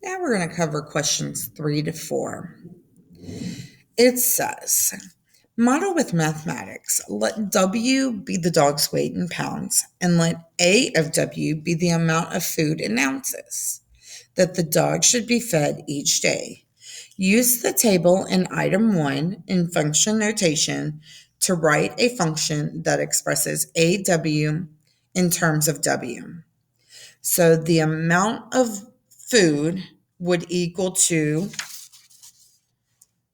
Now we're going to cover questions 3 to 4. It says, model with mathematics. Let W be the dog's weight in pounds, and let A of W be the amount of food in ounces that the dog should be fed each day. Use the table in item 1 in function notation to write a function that expresses AW in terms of W. So the amount of food would equal to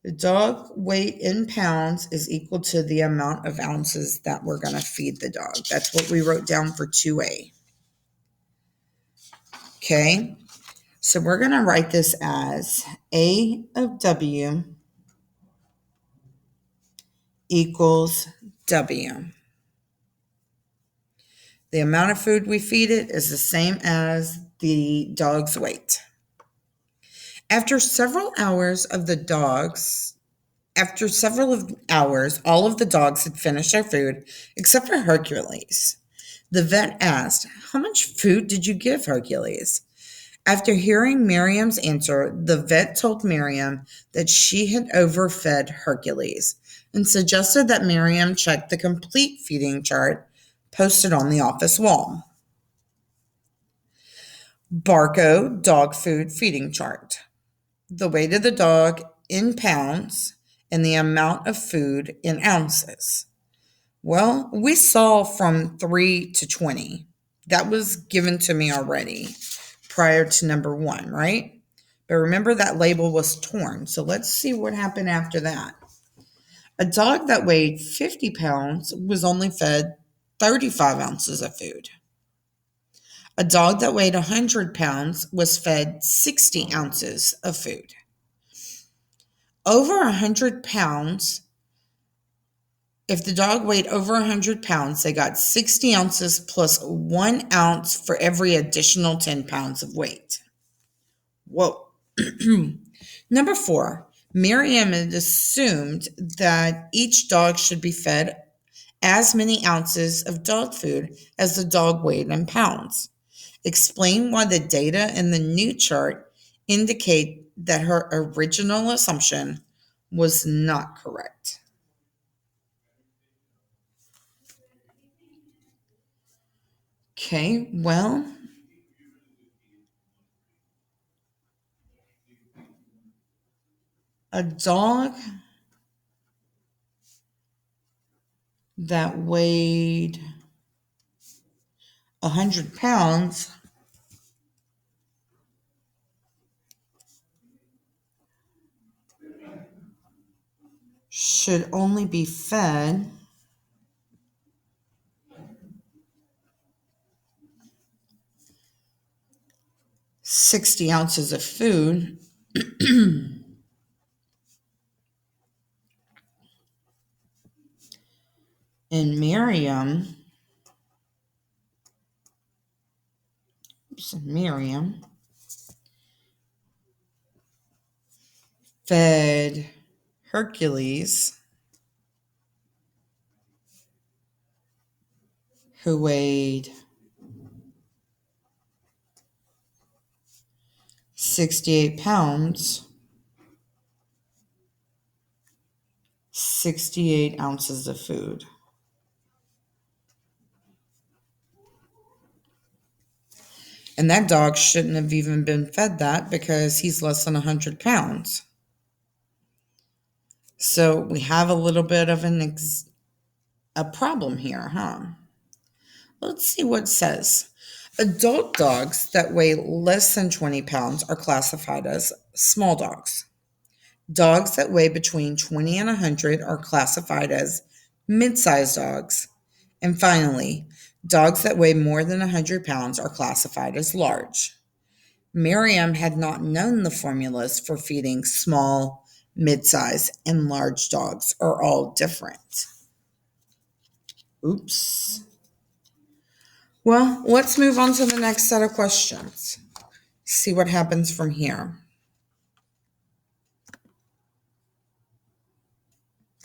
the dog weight in pounds is equal to the amount of ounces that we're going to feed the dog. That's what we wrote down for 2A. Okay, so we're going to write this as A of W equals W. The amount of food we feed it is the same as the dog's weight. After several hours, all of the dogs had finished their food except for Hercules. The vet asked, "How much food did you give Hercules?" After hearing Miriam's answer, the vet told Miriam that she had overfed Hercules and suggested that Miriam check the complete feeding chart posted on the office wall. Barco dog food feeding chart. The weight of the dog in pounds and the amount of food in ounces. Well, we saw from 3 to 20. That was given to me already prior to number 1, right? But remember that label was torn. So let's see what happened after that. A dog that weighed 50 pounds was only fed 35 ounces of food. A dog that weighed 100 pounds was fed 60 ounces of food. Over 100 pounds, if the dog weighed over 100 pounds, they got 60 ounces plus 1 ounce for every additional 10 pounds of weight. Whoa. Number 4, Miriam had assumed that each dog should be fed as many ounces of dog food as the dog weighed in pounds. Explain why the data in the new chart indicate that her original assumption was not correct. Okay, well, a dog that weighed 100 pounds should only be fed 60 ounces of food. And Miriam fed Hercules, who weighed 68 pounds, 68 ounces of food. And that dog shouldn't have even been fed that because he's less than 100 pounds. So we have a little bit of a problem here, huh? Let's see what it says. Adult dogs that weigh less than 20 pounds are classified as small dogs. Dogs that weigh between 20 and 100 are classified as mid-sized dogs. And finally, dogs that weigh more than 100 pounds are classified as large. Miriam had not known the formulas for feeding small, mid-size, and large dogs are all different. Oops. Well, let's move on to the next set of questions. See what happens from here.